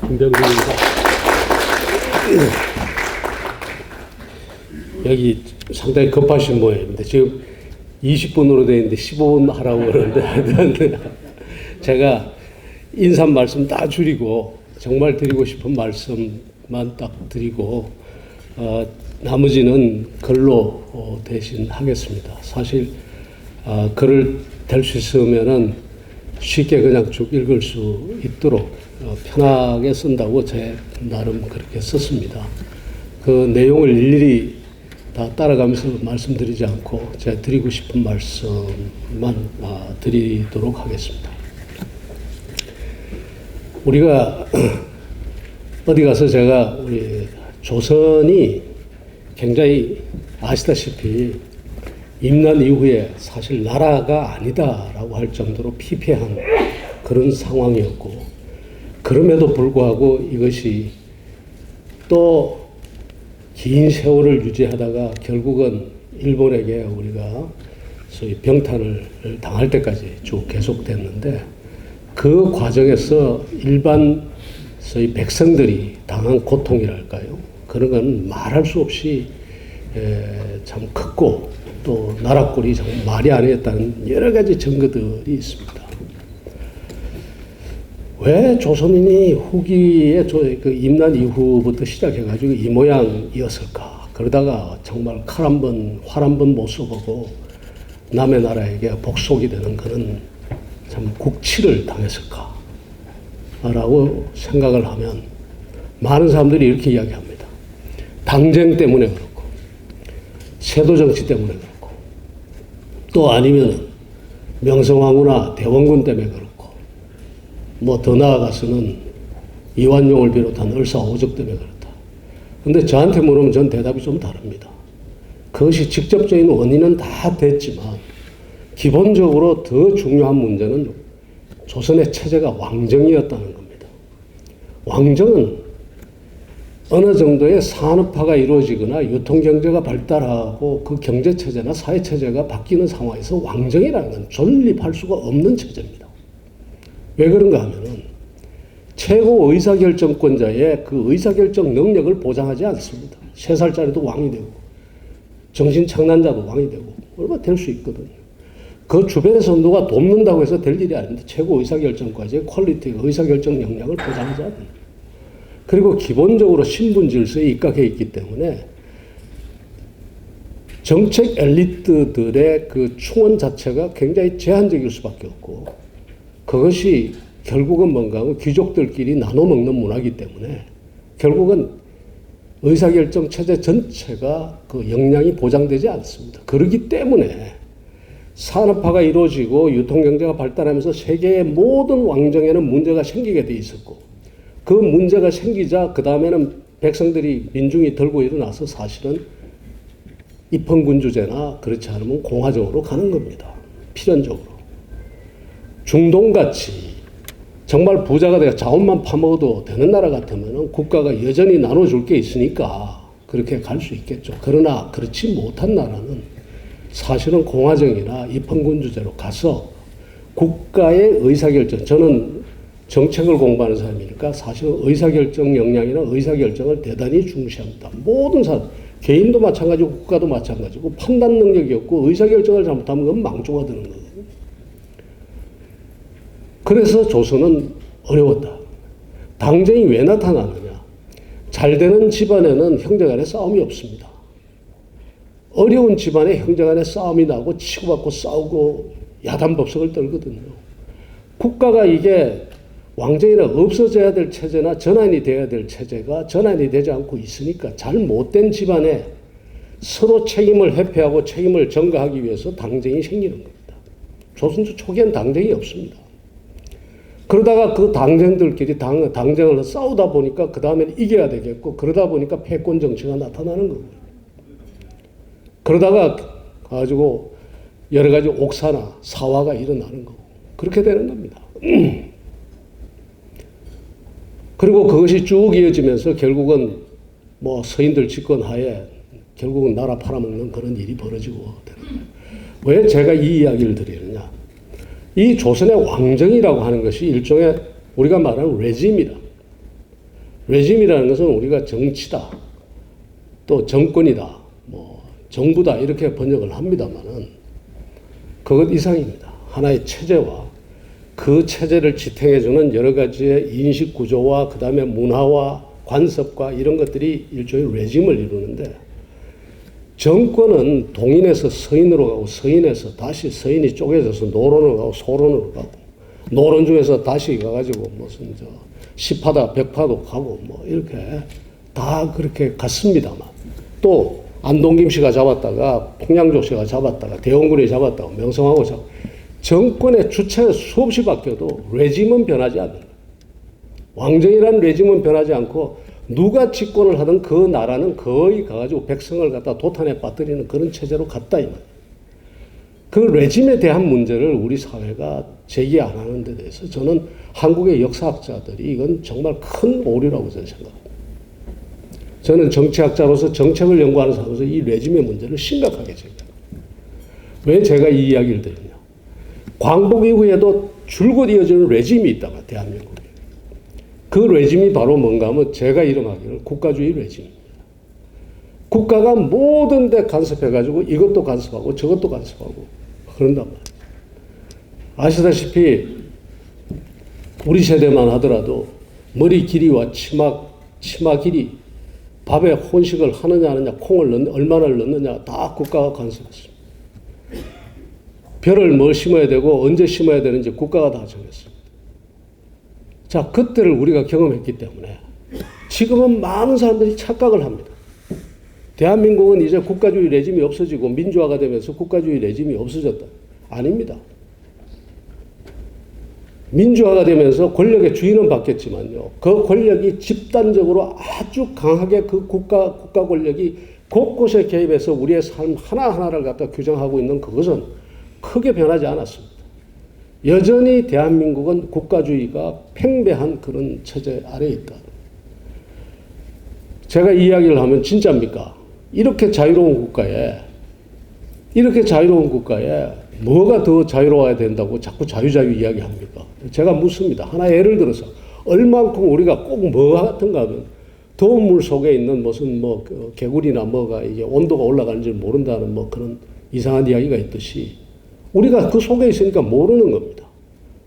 김병준입니다. 여기 상당히 급하신 모양입니다. 지금 20분으로 되어 있는데 15분 하라고 그러는데 제가 인사 말씀 다 줄이고 정말 드리고 싶은 말씀만 딱 드리고 나머지는 글로 대신 하겠습니다. 사실 글을 될 수 있으면은 쉽게 그냥 쭉 읽을 수 있도록 편하게 쓴다고 제 나름 그렇게 썼습니다. 그 내용을 일일이 다 따라가면서 말씀드리지 않고 제가 드리고 싶은 말씀만 드리도록 하겠습니다. 우리가 어디 가서 제가 우리 조선이 굉장히 아시다시피 임난 이후에 사실 나라가 아니다라고 할 정도로 피폐한 그런 상황이었고, 그럼에도 불구하고 이것이 또 긴 세월을 유지하다가 결국은 일본에게 우리가 소위 병탄을 당할 때까지 쭉 계속됐는데, 그 과정에서 일반 소위 백성들이 당한 고통이랄까요? 그런 건 말할 수 없이 참 컸고, 또 나라꼴이 정말 말이 아니었다는 여러 가지 증거들이 있습니다. 왜 조선인이 후기에 그 임난 이후부터 시작해가지고 이 모양이었을까? 그러다가 정말 칼 한 번, 활 한 번 못 써보고 남의 나라에게 복속이 되는 그런 참 국치를 당했을까? 라고 생각을 하면 많은 사람들이 이렇게 이야기합니다. 당쟁 때문에 그렇고, 세도정치 때문에 그렇고, 또 아니면 명성황후나 대원군 때문에 그렇고, 뭐 더 나아가서는 이완용을 비롯한 을사오적 때문에 그렇다. 근데 저한테 물으면 전 대답이 좀 다릅니다. 그것이 직접적인 원인은 다 됐지만 기본적으로 더 중요한 문제는 조선의 체제가 왕정이었다는 겁니다. 왕정은 어느 정도의 산업화가 이루어지거나 유통경제가 발달하고 그 경제체제나 사회체제가 바뀌는 상황에서 왕정이라는 건 존립할 수가 없는 체제입니다. 왜 그런가 하면은 최고 의사결정권자의 그 의사결정 능력을 보장하지 않습니다. 3살짜리도 왕이 되고 정신착란자도 왕이 되고 얼마나 될 수 있거든요. 그 주변에서 누가 돕는다고 해서 될 일이 아닙니다. 최고 의사결정까지의 퀄리티가 의사결정 역량을 보장하지 않습니다. 그리고 기본적으로 신분 질서에 입각해 있기 때문에 정책 엘리트들의 그 충원 자체가 굉장히 제한적일 수밖에 없고, 그것이 결국은 뭔가 하면 귀족들끼리 나눠 먹는 문화이기 때문에 결국은 의사결정 체제 전체가 그 역량이 보장되지 않습니다. 그렇기 때문에 산업화가 이루어지고 유통경제가 발달하면서 세계의 모든 왕정에는 문제가 생기게 돼 있었고, 그 문제가 생기자 그 다음에는 백성들이 민중이 들고 일어나서 사실은 입헌군주제나 그렇지 않으면 공화정으로 가는 겁니다. 필연적으로. 중동같이 정말 부자가 되어 자원만 파먹어도 되는 나라 같으면 국가가 여전히 나눠줄 게 있으니까 그렇게 갈 수 있겠죠. 그러나 그렇지 못한 나라는 사실은 공화정이나 입헌군주제로 가서 국가의 의사결정, 저는 정책을 공부하는 사람이니까 사실은 의사결정 역량이나 의사결정을 대단히 중시합니다. 모든 사람, 개인도 마찬가지고 국가도 마찬가지고 판단 능력이 없고 의사결정을 잘못하면 그건 망조가 되는 거거든요. 그래서 조선은 어려웠다. 당쟁이 왜 나타나느냐? 잘 되는 집안에는 형제간의 싸움이 없습니다. 어려운 집안에 형제간의 싸움이 나고 치고받고 싸우고 야단법석을 떨거든요. 국가가 이게 왕정이나 없어져야 될 체제나 전환이 돼야 될 체제가 전환이 되지 않고 있으니까 잘 못된 집안에 서로 책임을 회피하고 책임을 전가하기 위해서 당쟁이 생기는 겁니다. 조선조 초기엔 당쟁이 없습니다. 그러다가 그 당쟁들끼리 당쟁을 싸우다 보니까 그 다음에는 이겨야 되겠고, 그러다 보니까 패권 정치가 나타나는 거고요. 그러다가 가지고 여러 가지 옥사나 사화가 일어나는 거고, 그렇게 되는 겁니다. 그리고 그것이 쭉 이어지면서 결국은 뭐 서인들 집권 하에 결국은 나라 팔아먹는 그런 일이 벌어지고 되는 거예요. 왜 제가 이 이야기를 드리느냐? 이 조선의 왕정이라고 하는 것이 일종의 우리가 말하는 레짐이다. 레짐이라는 것은 우리가 정치다, 또 정권이다, 뭐 정부다 이렇게 번역을 합니다만은 그것 이상입니다. 하나의 체제와 그 체제를 지탱해주는 여러 가지의 인식 구조와 그 다음에 문화와 관습과 이런 것들이 일종의 레짐을 이루는데, 정권은 동인에서 서인으로 가고 서인에서 다시 서인이 쪼개져서 노론으로 가고 소론으로 가고, 노론 중에서 다시 가가지고 무슨 십파다 백파도 가고 뭐 이렇게 다 그렇게 갔습니다만, 또 안동김 씨가 잡았다가 풍량조 씨가 잡았다가 대원군이 잡았다가 명성하고 정권의 주체가 수없이 바뀌어도 레짐은 변하지 않는다. 왕정이라는 레짐은 변하지 않고 누가 집권을 하든 그 나라는 거의 가가지고 백성을 갖다 도탄에 빠뜨리는 그런 체제로 갔다 이 말이에요. 그 레짐에 대한 문제를 우리 사회가 제기 안 하는 데 대해서 저는 한국의 역사학자들이 이건 정말 큰 오류라고 저는 생각합니다. 저는 정치학자로서 정책을 연구하는 사람으로서 이 레짐의 문제를 심각하게 제기합니다. 왜 제가 이 이야기를 드리냐. 광복 이후에도 줄곧 이어지는 레짐이 있다가 대한민국에. 그 레짐이 바로 뭔가 하면 제가 이름하기를 국가주의 레짐입니다. 국가가 모든 데 간섭해가지고 이것도 간섭하고 저것도 간섭하고 그런단 말이에요. 아시다시피 우리 세대만 하더라도 머리 길이와 치마 길이, 밥에 혼식을 하느냐 안 하느냐, 콩을 얼마나 넣느냐 다 국가가 간섭했습니다. 벼를 뭘 심어야 되고 언제 심어야 되는지 국가가 다 정했습니다. 자, 그때를 우리가 경험했기 때문에 지금은 많은 사람들이 착각을 합니다. 대한민국은 이제 국가주의 레짐이 없어지고 민주화가 되면서 국가주의 레짐이 없어졌다. 아닙니다. 민주화가 되면서 권력의 주인은 바뀌었지만요. 그 권력이 집단적으로 아주 강하게 그 국가 권력이 곳곳에 개입해서 우리의 삶 하나하나를 갖다 규정하고 있는 그것은 크게 변하지 않았습니다. 여전히 대한민국은 국가주의가 팽배한 그런 체제 아래에 있다. 제가 이 이야기를 하면 진짜입니까? 이렇게 자유로운 국가에 뭐가 더 자유로워야 된다고 자꾸 자유 이야기합니까? 제가 묻습니다. 하나 예를 들어서 얼만큼 우리가 꼭 뭐 같은가 하면 더운 물 속에 있는 무슨 개구리나 뭐가 이게 온도가 올라가는지 모른다는 뭐 그런 이상한 이야기가 있듯이 우리가 그 속에 있으니까 모르는 겁니다.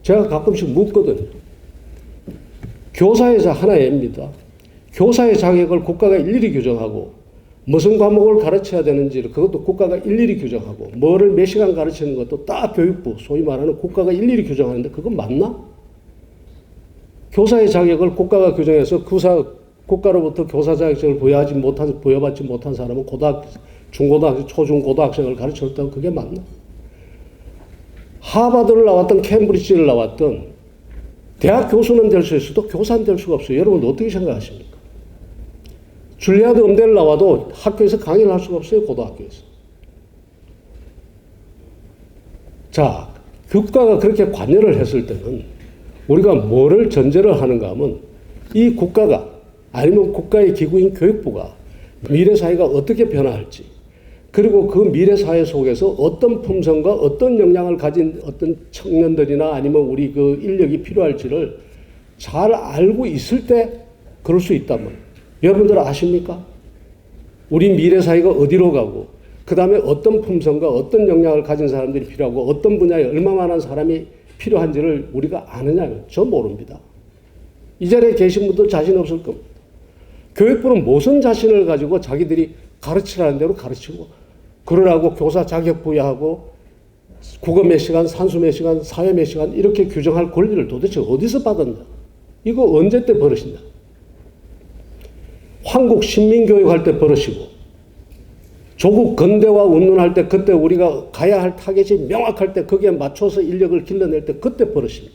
제가 가끔씩 묻거든요. 교사에서 하나 예입니다. 교사의 자격을 국가가 일일이 규정하고 무슨 과목을 가르쳐야 되는지 그것도 국가가 일일이 규정하고 뭐를 몇 시간 가르치는 것도 다 교육부 소위 말하는 국가가 일일이 규정하는데 그건 맞나? 교사의 자격을 국가가 규정해서 국가로부터 교사 자격증을 부여받지 못한 사람은 중고등학생, 초중고등학생을 가르쳤다고 그게 맞나? 하버드를 나왔던 캠브리지를 나왔던 대학 교수는 될 수 있어도 교사는 될 수가 없어요. 여러분 어떻게 생각하십니까? 줄리아드 음대를 나와도 학교에서 강의를 할 수가 없어요. 고등학교에서. 자, 국가가 그렇게 관여를 했을 때는 우리가 뭐를 전제를 하는가 하면 이 국가가 아니면 국가의 기구인 교육부가 미래 사회가 어떻게 변화할지 그리고 그 미래 사회 속에서 어떤 품성과 어떤 역량을 가진 어떤 청년들이나 아니면 우리 그 인력이 필요할지를 잘 알고 있을 때 그럴 수 있다면 여러분들 아십니까? 우리 미래 사회가 어디로 가고 그 다음에 어떤 품성과 어떤 역량을 가진 사람들이 필요하고 어떤 분야에 얼마만한 사람이 필요한지를 우리가 아느냐면 저 모릅니다. 이 자리에 계신 분들 자신 없을 겁니다. 교육부는 무슨 자신을 가지고 자기들이 가르치라는 대로 가르치고 그러라고 교사 자격 부여하고 국어 몇 시간, 산수 몇 시간, 사회 몇 시간 이렇게 규정할 권리를 도대체 어디서 받았나? 이거 언제 때 버릇이냐? 한국 신민교육할 때 버릇이고 조국 근대화 운운할 때 그때 우리가 가야 할 타겟이 명확할 때 거기에 맞춰서 인력을 길러낼 때 그때 버릇입니다.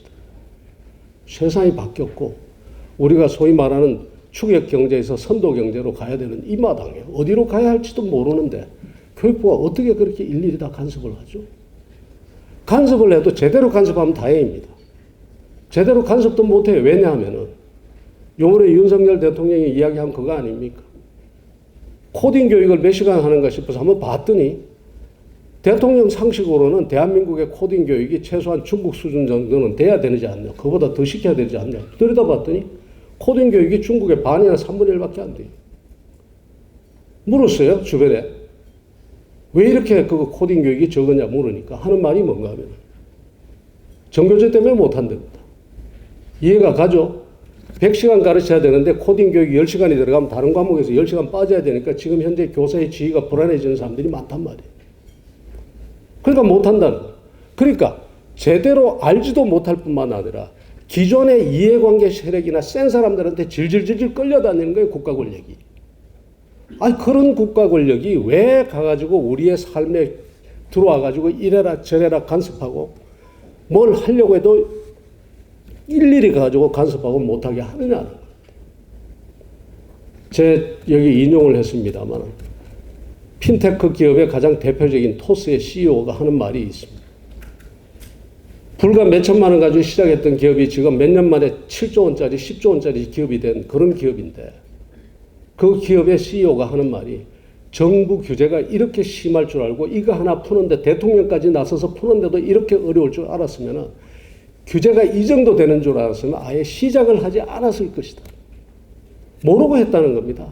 세상이 바뀌었고 우리가 소위 말하는 추격 경제에서 선도 경제로 가야 되는 이 마당에 어디로 가야 할지도 모르는데 교육부가 어떻게 그렇게 일일이 다 간섭을 하죠? 간섭을 해도 제대로 간섭하면 다행입니다. 제대로 간섭도 못해요. 왜냐하면은 요번에 윤석열 대통령이 이야기한 그거 아닙니까? 코딩 교육을 몇 시간 하는가 싶어서 한번 봤더니 대통령 상식으로는 대한민국의 코딩 교육이 최소한 중국 수준 정도는 돼야 되지 않냐. 그보다 더 시켜야 되지 않냐. 들여다봤더니 코딩 교육이 중국의 반이나 3분의 1밖에 안 돼요. 물었어요, 주변에. 왜 이렇게 그 코딩 교육이 적으냐 물으니까 하는 말이 뭔가 하면 정교제 때문에 못한답니다. 이해가 가죠? 100시간 가르쳐야 되는데 코딩 교육이 10시간이 들어가면 다른 과목에서 10시간 빠져야 되니까 지금 현재 교사의 지위가 불안해지는 사람들이 많단 말이에요. 그러니까 못한다는 거예요. 그러니까 제대로 알지도 못할 뿐만 아니라 기존의 이해관계 세력이나 센 사람들한테 질질질질 끌려다니는 거예요, 국가 권력이. 아니, 그런 국가 권력이 왜 가가지고 우리의 삶에 들어와가지고 이래라 저래라 간섭하고 뭘 하려고 해도 일일이 가지고 간섭하고 못하게 하느냐는 거예요. 제 여기 인용을 했습니다만 핀테크 기업의 가장 대표적인 토스의 CEO가 하는 말이 있습니다. 불과 몇 천만 원 가지고 시작했던 기업이 지금 몇 년 만에 7조 원짜리, 10조 원짜리 기업이 된 그런 기업인데 그 기업의 CEO가 하는 말이 정부 규제가 이렇게 심할 줄 알고 이거 하나 푸는데 대통령까지 나서서 푸는데도 이렇게 어려울 줄 알았으면 규제가 이 정도 되는 줄 알았으면 아예 시작을 하지 않았을 것이다. 모르고 했다는 겁니다.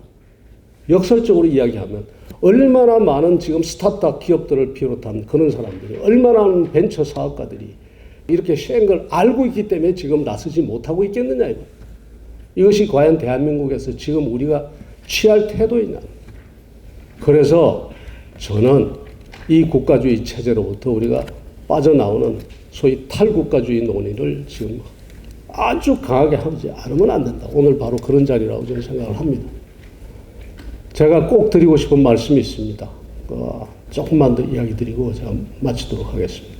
역설적으로 이야기하면 얼마나 많은 지금 스타트업 기업들을 비롯한 그런 사람들이 얼마나 많은 벤처 사업가들이 이렇게 센 걸 알고 있기 때문에 지금 나서지 못하고 있겠느냐 이거. 이것이 과연 대한민국에서 지금 우리가 취할 태도이냐. 그래서 저는 이 국가주의 체제로부터 우리가 빠져나오는 소위 탈국가주의 논의를 지금 아주 강하게 하지 않으면 안 된다. 오늘 바로 그런 자리라고 저는 생각을 합니다. 제가 꼭 드리고 싶은 말씀이 있습니다. 조금만 더 이야기 드리고 제가 마치도록 하겠습니다.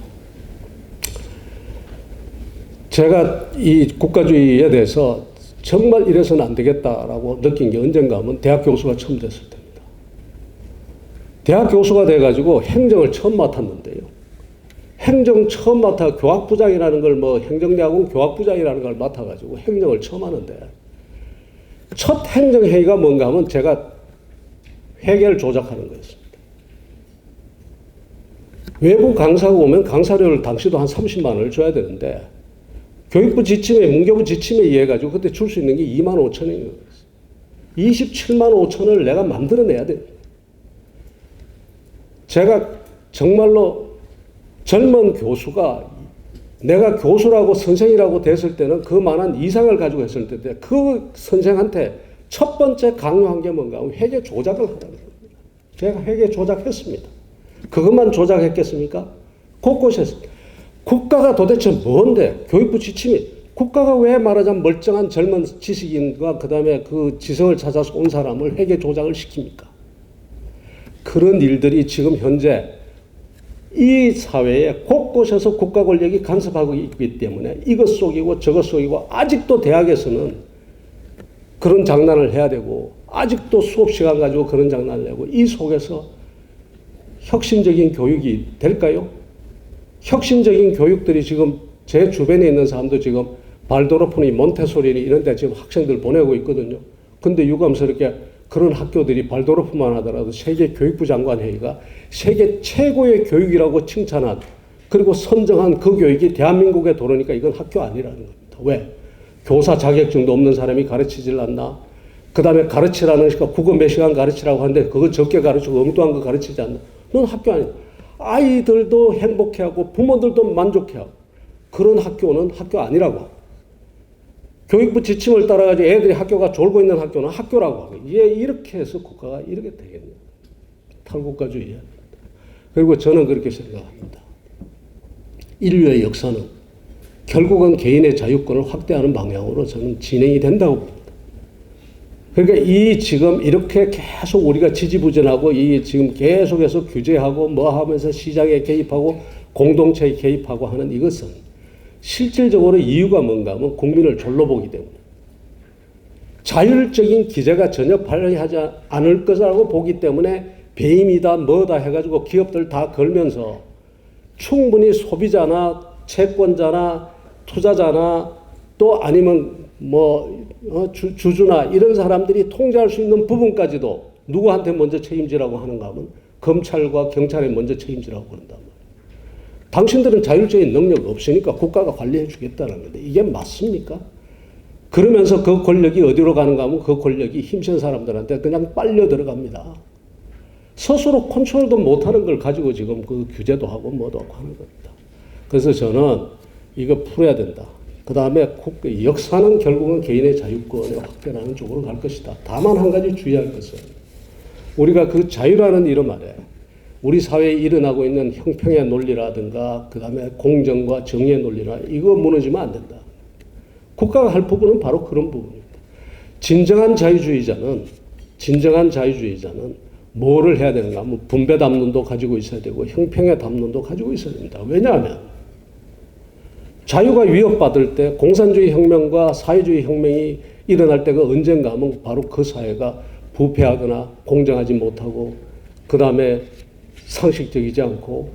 제가 이 국가주의에 대해서 정말 이래서는 안 되겠다라고 느낀 게 언젠가 하면 대학 교수가 처음 됐을 때입니다. 대학 교수가 돼가지고 행정을 처음 맡았는데요. 행정 처음 맡아 교학부장이라는 걸 행정대학원 교학부장이라는 걸 맡아가지고 행정을 처음 하는데 첫 행정회의가 뭔가 하면 제가 회계를 조작하는 거였습니다. 외부 강사가 오면 강사료를 당시도 한 30만 원을 줘야 되는데 교육부 지침에, 문교부 지침에 의해 가지고 그때 줄 수 있는 게 2만 5천 원이었어요. 27만 5천 원을 내가 만들어내야 돼요. 제가 정말로 젊은 교수가 내가 교수라고 선생이라고 됐을 때는 그 만한 이상을 가지고 했을 텐데 그 선생한테 첫 번째 강요한 게 뭔가 하면 회계 조작을 하라는 겁니다. 제가 회계 조작했습니다. 그것만 조작했겠습니까? 곳곳에서. 국가가 도대체 뭔데? 교육부 지침이 국가가 왜 말하자면 멀쩡한 젊은 지식인과 그다음에 그 지성을 찾아서 온 사람을 회계 조작을 시킵니까? 그런 일들이 지금 현재 이 사회에 곳곳에서 국가 권력이 간섭하고 있기 때문에 이것 속이고 저것 속이고 아직도 대학에서는 그런 장난을 해야 되고 아직도 수업 시간 가지고 그런 장난을 내고 이 속에서 혁신적인 교육이 될까요? 혁신적인 교육들이 지금 제 주변에 있는 사람도 지금 발도르프니 몬테소리니 이런 데 지금 학생들 보내고 있거든요. 근데 유감스럽게 그런 학교들이 발도르프만 하더라도 세계 교육부 장관 회의가 세계 최고의 교육이라고 칭찬한 그리고 선정한 그 교육이 대한민국에 들어오니까 이건 학교 아니라는 겁니다. 왜? 교사 자격증도 없는 사람이 가르치질 않나? 그 다음에 가르치라는 시간, 국어 몇 시간 가르치라고 하는데 그거 적게 가르치고 엉뚱한 거 가르치지 않나? 넌 학교 아니야. 아이들도 행복해하고 부모들도 만족해하고 그런 학교는 학교 아니라고. 교육부 지침을 따라가지고 애들이 학교가 졸고 있는 학교는 학교라고 하고 이렇게 해서 국가가 이렇게 되겠냐. 탈국가주의야. 그리고 저는 그렇게 생각합니다. 인류의 역사는 결국은 개인의 자유권을 확대하는 방향으로 저는 진행이 된다고 봅니다. 그러니까 이 지금 이렇게 계속 우리가 지지부진하고 이 지금 계속해서 규제하고 뭐 하면서 시장에 개입하고 공동체에 개입하고 하는 이것은 실질적으로 이유가 뭔가 하면 국민을 졸로 보기 때문에 자율적인 기재가 전혀 발휘하지 않을 것이라고 보기 때문에 배임이다 뭐다 해가지고 기업들 다 걸면서 충분히 소비자나 채권자나 투자자나 또 아니면 주주나 이런 사람들이 통제할 수 있는 부분까지도 누구한테 먼저 책임지라고 하는가 하면 검찰과 경찰에 먼저 책임지라고 그런단 말이에요. 당신들은 자율적인 능력 없으니까 국가가 관리해 주겠다는 건데 이게 맞습니까? 그러면서 그 권력이 어디로 가는가 하면 그 권력이 힘센 사람들한테 그냥 빨려 들어갑니다. 스스로 컨트롤도 못하는 걸 가지고 지금 그 규제도 하고 뭐도 하고 하는 겁니다. 그래서 저는 이거 풀어야 된다. 그 다음에 역사는 결국은 개인의 자유권의 확대라는 쪽으로 갈 것이다. 다만 한 가지 주의할 것은 우리가 그 자유라는 이름 아래 우리 사회에 일어나고 있는 형평의 논리라든가 그 다음에 공정과 정의의 논리라 이거 무너지면 안 된다. 국가가 할 부분은 바로 그런 부분입니다. 진정한 자유주의자는 뭐를 해야 되는가 하면 분배 담론도 가지고 있어야 되고 형평의 담론도 가지고 있어야 됩니다. 왜냐하면 자유가 위협받을 때 공산주의 혁명과 사회주의 혁명이 일어날 때가 언젠가 하면 바로 그 사회가 부패하거나 공정하지 못하고 그 다음에 상식적이지 않고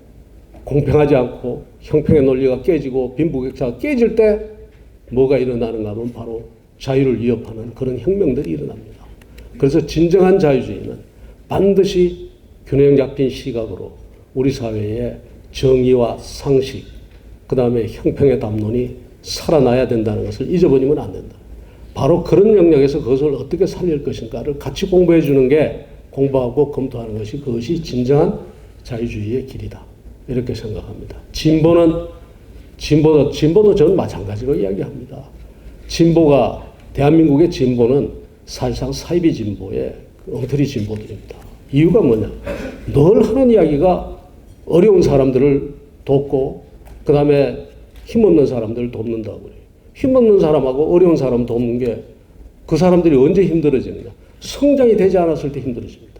공평하지 않고 형평의 논리가 깨지고 빈부격차가 깨질 때 뭐가 일어나는가 하면 바로 자유를 위협하는 그런 혁명들이 일어납니다. 그래서 진정한 자유주의는 반드시 균형 잡힌 시각으로 우리 사회에 정의와 상식, 그 다음에 형평의 담론이 살아나야 된다는 것을 잊어버리면 안 된다. 바로 그런 영역에서 그것을 어떻게 살릴 것인가를 같이 공부해 주는 게 공부하고 검토하는 것이 그것이 진정한 자유주의의 길이다. 이렇게 생각합니다. 진보도 저는 마찬가지로 이야기합니다. 대한민국의 진보는 사실상 사이비 진보의 엉터리 진보들입니다. 이유가 뭐냐? 늘 하는 이야기가 어려운 사람들을 돕고 그 다음에 힘없는 사람들을 돕는다고 그래요. 힘없는 사람하고 어려운 사람 돕는 게 그 사람들이 언제 힘들어지느냐? 성장이 되지 않았을 때 힘들어집니다.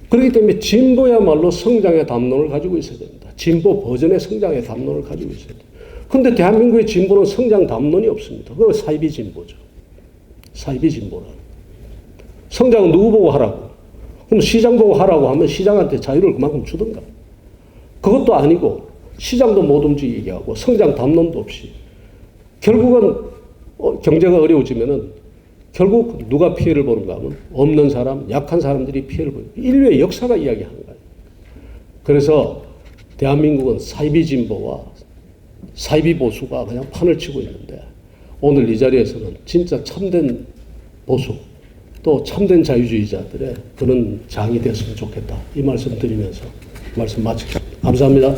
그렇기 때문에 진보야말로 성장의 담론을 가지고 있어야 됩니다. 진보 버전의 성장의 담론을 가지고 있어야 돼요. 그런데 대한민국의 진보는 성장 담론이 없습니다. 그거 사이비 진보죠. 사이비 진보라. 성장은 누구 보고 하라고? 그럼 시장 보고 하라고 하면 시장한테 자유를 그만큼 주든가. 그것도 아니고 시장도 못 움직이게 하고 성장 담론도 없이 결국은 경제가 어려워지면은 결국 누가 피해를 보는가 하면 없는 사람, 약한 사람들이 피해를 보는 인류의 역사가 이야기하는 거예요. 그래서 대한민국은 사이비 진보와 사이비 보수가 그냥 판을 치고 있는데 오늘 이 자리에서는 진짜 참된 보수 또 참된 자유주의자들의 그런 장이 됐으면 좋겠다. 이 말씀 드리면서 말씀 마치겠습니다. 감사합니다.